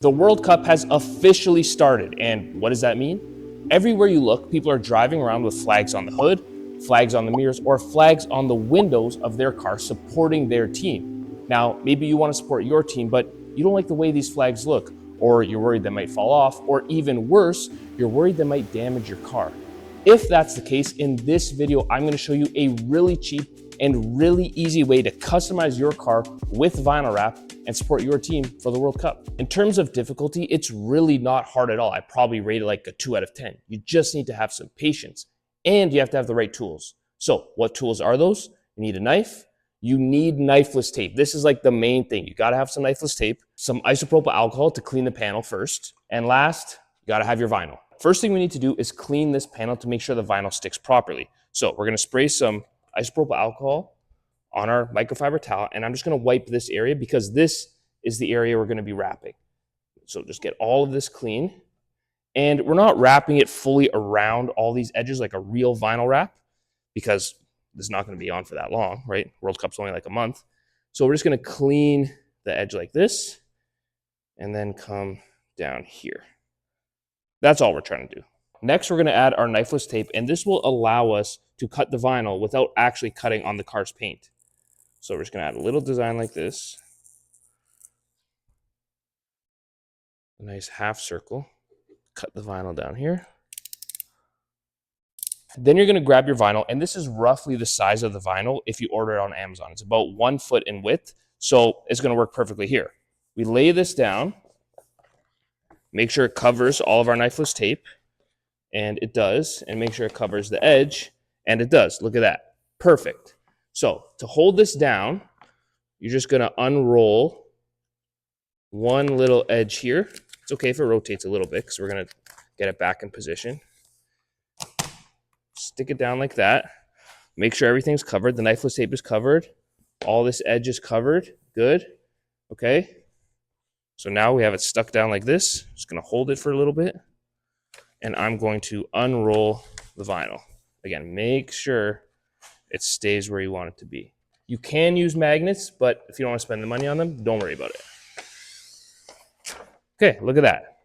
The World Cup has officially started, and what does that mean? Everywhere you look, people are driving around with flags on the hood, flags on the mirrors, or flags on the windows of their car supporting their team. Now, maybe you want to support your team, but you don't like the way these flags look, or you're worried they might fall off, or even worse, you're worried they might damage your car. If that's the case, in this video, I'm going to show you a really cheap and really easy way to customize your car with vinyl wrap and support your team for the World Cup. In terms of difficulty, it's really not hard at all. I probably rate it like a 2 out of 10. You just need to have some patience and you have to have the right tools. So what tools are those? You need a knife. You need knifeless tape. This is like the main thing. You gotta have some knifeless tape, some isopropyl alcohol to clean the panel first. And last, you gotta have your vinyl. First thing we need to do is clean this panel to make sure the vinyl sticks properly. So we're gonna spray some isopropyl alcohol on our microfiber towel, and I'm just gonna wipe this area because this is the area we're gonna be wrapping. So just get all of this clean. And we're not wrapping it fully around all these edges like a real vinyl wrap because this is not gonna be on for that long, right? World Cup's only like a month. So we're just gonna clean the edge like this and then come down here. That's all we're trying to do. Next, we're gonna add our knifeless tape, and this will allow us to cut the vinyl without actually cutting on the car's paint. So we're just gonna add a little design like this. A nice half circle. Cut the vinyl down here. Then you're gonna grab your vinyl, and this is roughly the size of the vinyl if you order it on Amazon. It's about 1 foot in width, so it's gonna work perfectly here. We lay this down, make sure it covers all of our knifeless tape, and it does, and make sure it covers the edge, and it does. Look at that, perfect. So to hold this down, you're just gonna unroll one little edge here. It's okay if it rotates a little bit because we're gonna get it back in position. Stick it down like that. Make sure everything's covered. The knifeless tape is covered. All this edge is covered. Good. Okay. So now we have it stuck down like this. Just gonna hold it for a little bit. And I'm going to unroll the vinyl. Again, make sure it stays where you want it to be. You can use magnets, but if you don't want to spend the money on them, don't worry about it. Okay, look at that.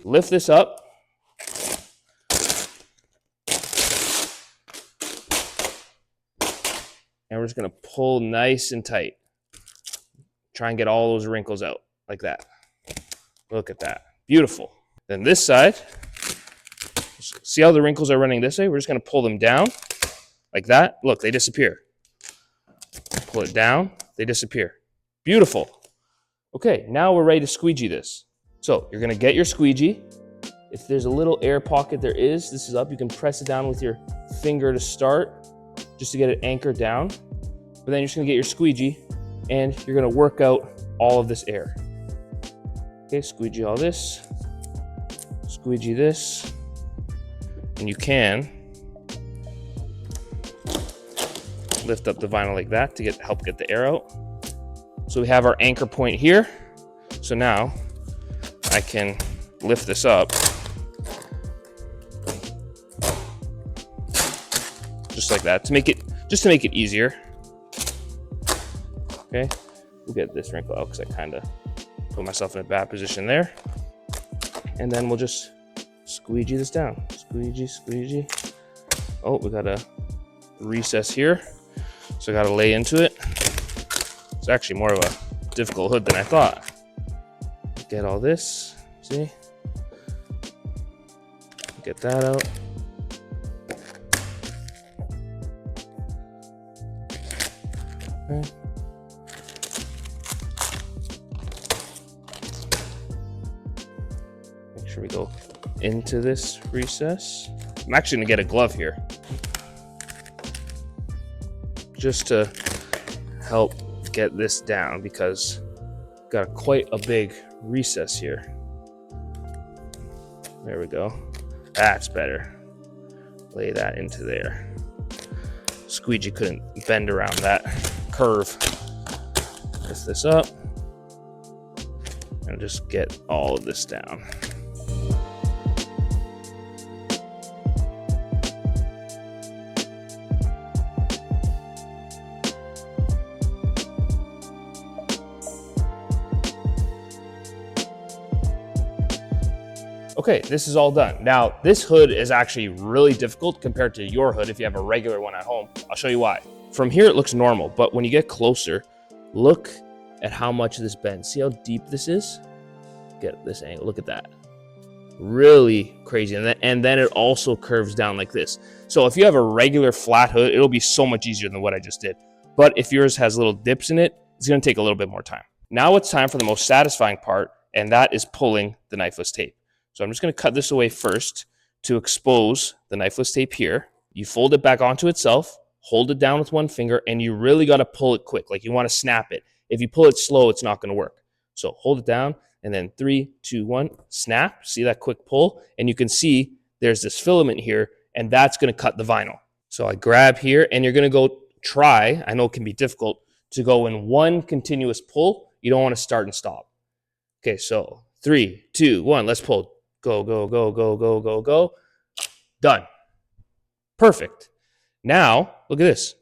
Lift this up. And we're just gonna pull nice and tight. Try and get all those wrinkles out like that. Look at that, beautiful. Then this side, see how the wrinkles are running this way? We're just gonna pull them down like that. Look, they disappear. Pull it down, they disappear. Beautiful. Okay, now we're ready to squeegee this. So you're gonna get your squeegee. If there's a little air pocket, this is up. You can press it down with your finger to start, just to get it anchored down. But then you're just gonna get your squeegee and you're gonna work out all of this air. Okay, squeegee all this, squeegee this, and you can lift up the vinyl like that to help get the air out. So we have our anchor point here. So now I can lift this up just like that to make it easier. Okay, we'll get this wrinkle out because I kind of put myself in a bad position there. And then we'll just squeegee this down. Squeegee, squeegee. Oh, we got a recess here. So I got to lay into it. It's actually more of a difficult hood than I thought. Get all this, see? Get that out. Okay. Make sure we go into this recess. I'm actually gonna get a glove here just to help get this down because we've got quite a big recess here. There we go. That's better. Lay that into there. Squeegee couldn't bend around that curve. Lift this up and just get all of this down. Okay, this is all done. Now, this hood is actually really difficult compared to your hood if you have a regular one at home. I'll show you why. From here, it looks normal, but when you get closer, look at how much this bends. See how deep this is? Get this angle, look at that. Really crazy. And then it also curves down like this. So if you have a regular flat hood, it'll be so much easier than what I just did. But if yours has little dips in it, it's gonna take a little bit more time. Now it's time for the most satisfying part, and that is pulling the knifeless tape. So I'm just gonna cut this away first to expose the knifeless tape here. You fold it back onto itself, hold it down with one finger, and you really gotta pull it quick. Like you wanna snap it. If you pull it slow, it's not gonna work. So hold it down, and then 3, 2, 1, snap. See that quick pull? And you can see there's this filament here, and that's gonna cut the vinyl. So I grab here, and you're gonna go try, I know it can be difficult, to go in one continuous pull. You don't wanna start and stop. Okay, so 3, 2, 1, let's pull. Go, go, go, go, go, go, go. Done. Perfect. Now, look at this.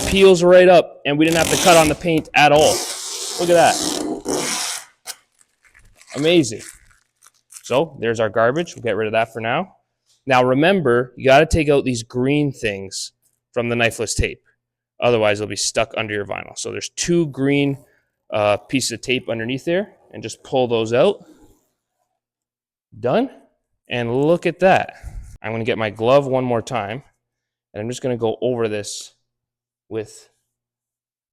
Peels right up, and we didn't have to cut on the paint at all. Look at that. Amazing. So there's our garbage. We'll get rid of that for now. Now remember, you got to take out these green things from the knifeless tape. Otherwise, they'll be stuck under your vinyl. So there's 2 green pieces of tape underneath there, and just pull those out. Done. And look at that. I'm going to get my glove one more time, and I'm just going to go over this with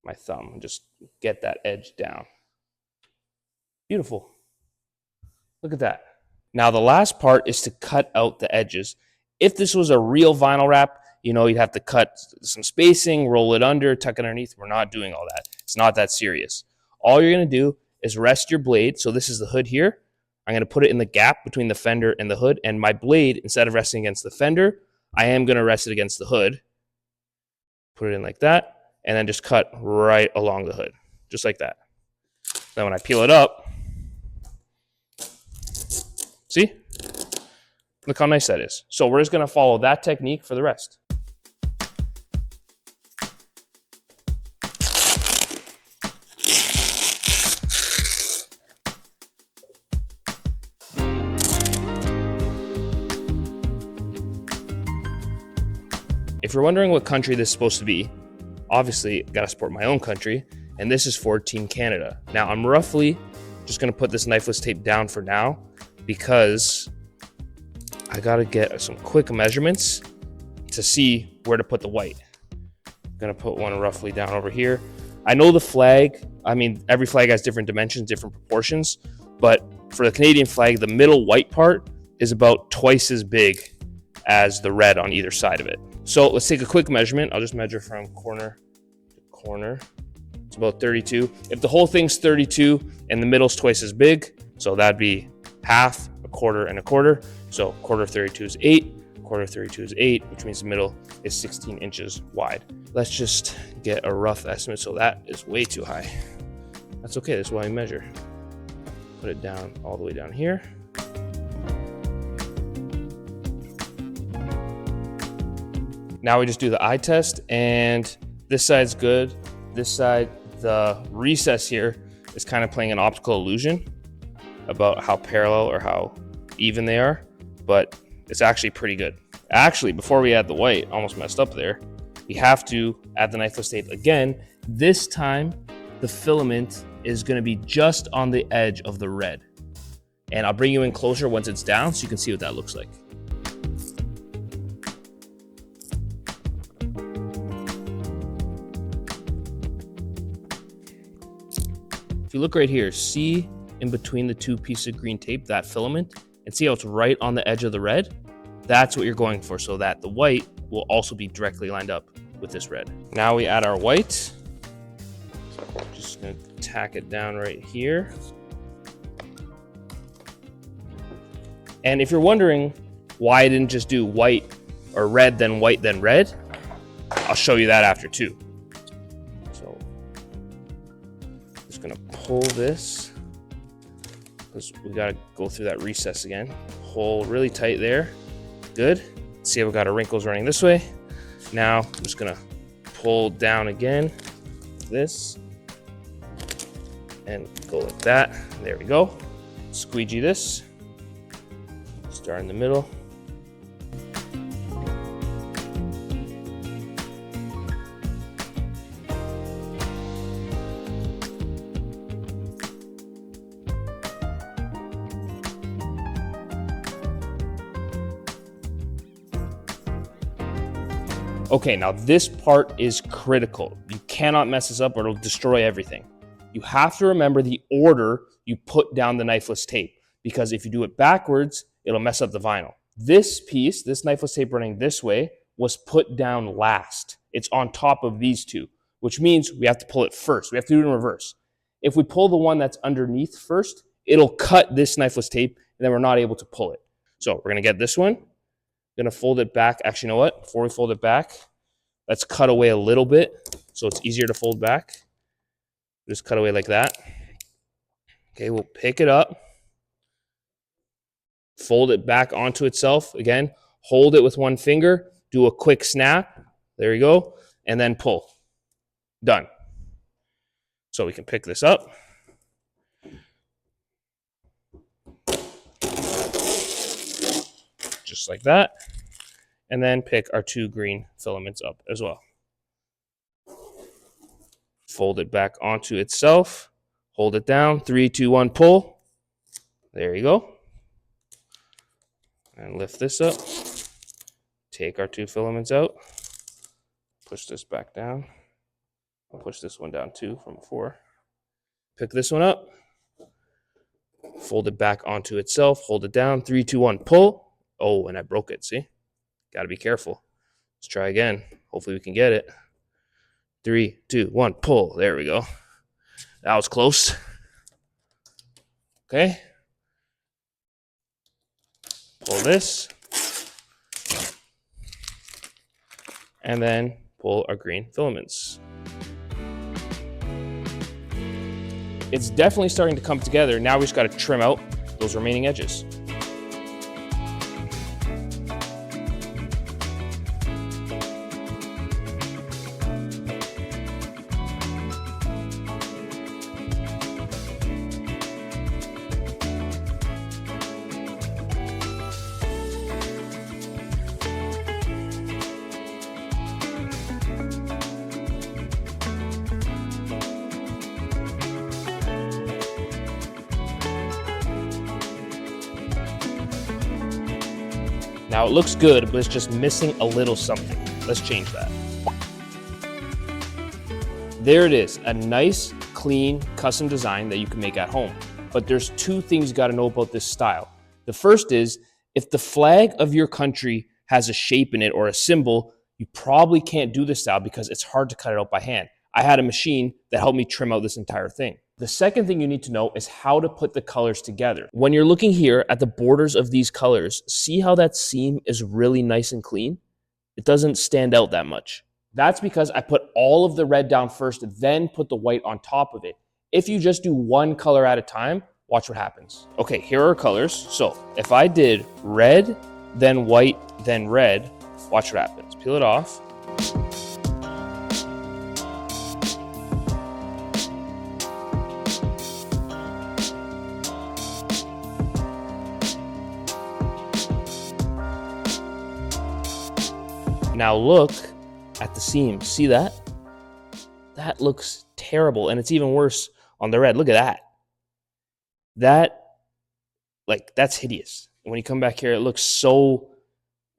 my thumb and just get that edge down. Beautiful. Look at that. Now the last part is to cut out the edges. If this was a real vinyl wrap, you know, you'd have to cut some spacing, roll it under, tuck it underneath. We're not doing all that. It's not that serious. All you're going to do is rest your blade. So this is the hood here. I'm going to put it in the gap between the fender and the hood. And my blade, instead of resting against the fender, I am going to rest it against the hood. Put it in like that. And then just cut right along the hood. Just like that. Then when I peel it up, see? Look how nice that is. So we're just going to follow that technique for the rest. If you're wondering what country this is supposed to be, obviously got to support my own country, and this is for Team Canada. Now I'm roughly just going to put this knifeless tape down for now because I got to get some quick measurements to see where to put the white. I'm going to put one roughly down over here. I know the flag, I mean, every flag has different dimensions, different proportions, but for the Canadian flag, the middle white part is about twice as big as the red on either side of it. So let's take a quick measurement. I'll just measure from corner to corner. It's about 32. If the whole thing's 32 and the middle's twice as big, so that'd be half, a quarter, and a quarter. So quarter of 32 is 8, quarter of 32 is 8, which means the middle is 16 inches wide. Let's just get a rough estimate. So that is way too high. That's okay, that's why I measure. Put it down all the way down here. Now we just do the eye test, and this side's good. This side, the recess here is kind of playing an optical illusion about how parallel or how even they are, but it's actually pretty good. Actually, before we add the white, almost messed up there, you have to add the knifeless tape again. This time, the filament is gonna be just on the edge of the red. And I'll bring you in closer once it's down so you can see what that looks like. If you look right here, see in between the 2 pieces of green tape, that filament, and see how it's right on the edge of the red? That's what you're going for, so that the white will also be directly lined up with this red. Now we add our white. So just gonna tack it down right here. And if you're wondering why I didn't just do white or red, then white, then red, I'll show you that after too. So just gonna pull this because we gotta go through that recess again. Pull really tight there. Good. See how we got our wrinkles running this way. Now I'm just gonna pull down again, this, and go like that. There we go. Squeegee this. Start in the middle. Okay, now this part is critical. You cannot mess this up or it'll destroy everything. You have to remember the order you put down the knifeless tape, because if you do it backwards, it'll mess up the vinyl. This piece, this knifeless tape running this way, was put down last. It's on top of these two, which means we have to pull it first. We have to do it in reverse. If we pull the one that's underneath first, it'll cut this knifeless tape and then we're not able to pull it. So we're gonna get this one. Gonna fold it back. Actually, you know what? Before we fold it back, let's cut away a little bit so it's easier to fold back. Just cut away like that. Okay, we'll pick it up, fold it back onto itself. Again, hold it with one finger, do a quick snap. There you go. And then pull. Done. So we can pick this up. Just like that. And then pick our two green filaments up as well. Fold it back onto itself. Hold it down. 3, 2, 1, pull. There you go. And lift this up. Take our two filaments out. Push this back down. I'll push this one down too from before. Pick this one up. Fold it back onto itself. Hold it down. 3, 2, 1, pull. Oh, and I broke it. See? Got to be careful. Let's try again. Hopefully we can get it. 3, 2, 1, pull. There we go. That was close. Okay. Pull this. And then pull our green filaments. It's definitely starting to come together. Now we just got to trim out those remaining edges. Now it looks good, but it's just missing a little something. Let's change that. There it is, a nice, clean, custom design that you can make at home. But there's two things you gotta know about this style. The first is, if the flag of your country has a shape in it or a symbol, you probably can't do this style because it's hard to cut it out by hand. I had a machine that helped me trim out this entire thing. The second thing you need to know is how to put the colors together. When you're looking here at the borders of these colors, see how that seam is really nice and clean? It doesn't stand out that much. That's because I put all of the red down first, then put the white on top of it. If you just do one color at a time, watch what happens. Okay, here are our colors. So if I did red, then white, then red, watch what happens. Peel it off. Now look at the seam. See that? That looks terrible. And it's even worse on the red. Look at that. That's hideous. When you come back here, it looks so,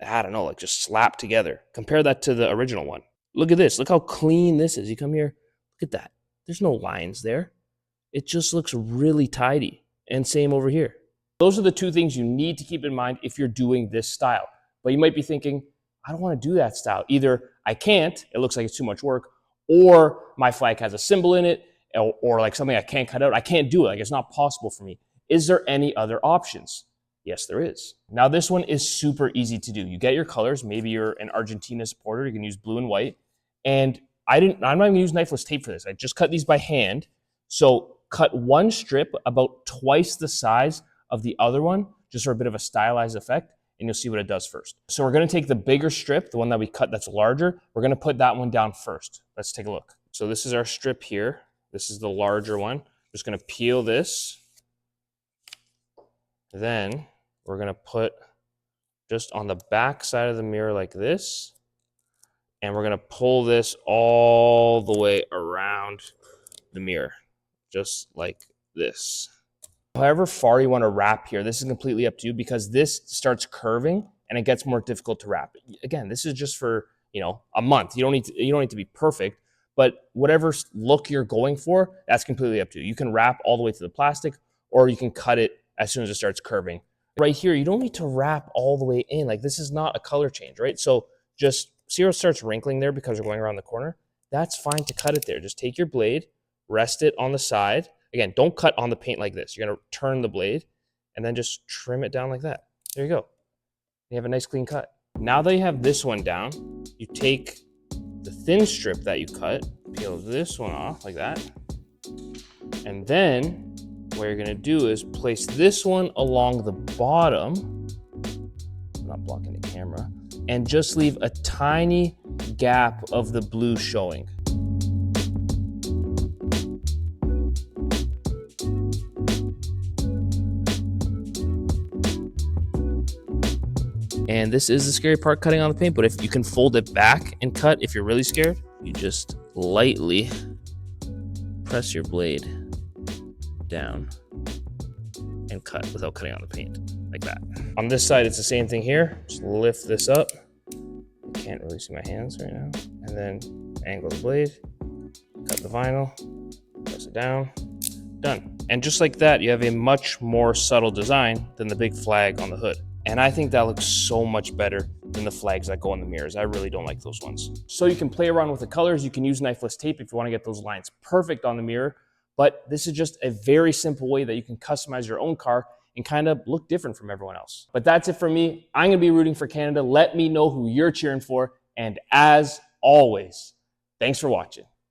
I don't know, like just slapped together. Compare that to the original one. Look at this. Look how clean this is. You come here, look at that. There's no lines there. It just looks really tidy. And same over here. Those are the two things you need to keep in mind if you're doing this style. But you might be thinking, I don't want to do that style. Either I can't, it looks like it's too much work, or my flag has a symbol in it, or like something I can't cut out. I can't do it. Like it's not possible for me. Is there any other options? Yes, there is. Now this one is super easy to do. You get your colors. Maybe you're an Argentina supporter. You can use blue and white. And I'm not going to use knifeless tape for this. I just cut these by hand. So cut one strip about twice the size of the other one, just for a bit of a stylized effect. And you'll see what it does first. So we're gonna take the bigger strip, the one that we cut that's larger, we're gonna put that one down first. Let's take a look. So this is our strip here. This is the larger one. I'm just gonna peel this. Then we're gonna put just on the back side of the mirror like this. And we're gonna pull this all the way around the mirror, just like this. However far you want to wrap here, this is completely up to you because this starts curving and it gets more difficult to wrap. Again, this is just for, a month. You don't need to be perfect, but whatever look you're going for, that's completely up to you. You can wrap all the way to the plastic, or you can cut it as soon as it starts curving. Right here, you don't need to wrap all the way in. Like, this is not a color change, right? So just see how it starts wrinkling there because you're going around the corner. That's fine to cut it there. Just take your blade, rest it on the side. Again, don't cut on the paint like this. You're going to turn the blade and then just trim it down like that. There you go. You have a nice clean cut. Now that you have this one down, you take the thin strip that you cut, peel this one off like that. And then what you're going to do is place this one along the bottom. I'm not blocking the camera. And just leave a tiny gap of the blue showing. And this is the scary part, cutting on the paint, but if you can fold it back and cut, if you're really scared, you just lightly press your blade down and cut without cutting on the paint, like that. On this side, it's the same thing here. Just lift this up. You can't really see my hands right now. And then angle the blade, cut the vinyl, press it down, done. And just like that, you have a much more subtle design than the big flag on the hood. And I think that looks so much better than the flags that go on the mirrors. I really don't like those ones. So you can play around with the colors. You can use knifeless tape if you want to get those lines perfect on the mirror. But this is just a very simple way that you can customize your own car and kind of look different from everyone else. But that's it for me. I'm going to be rooting for Canada. Let me know who you're cheering for. And as always, thanks for watching.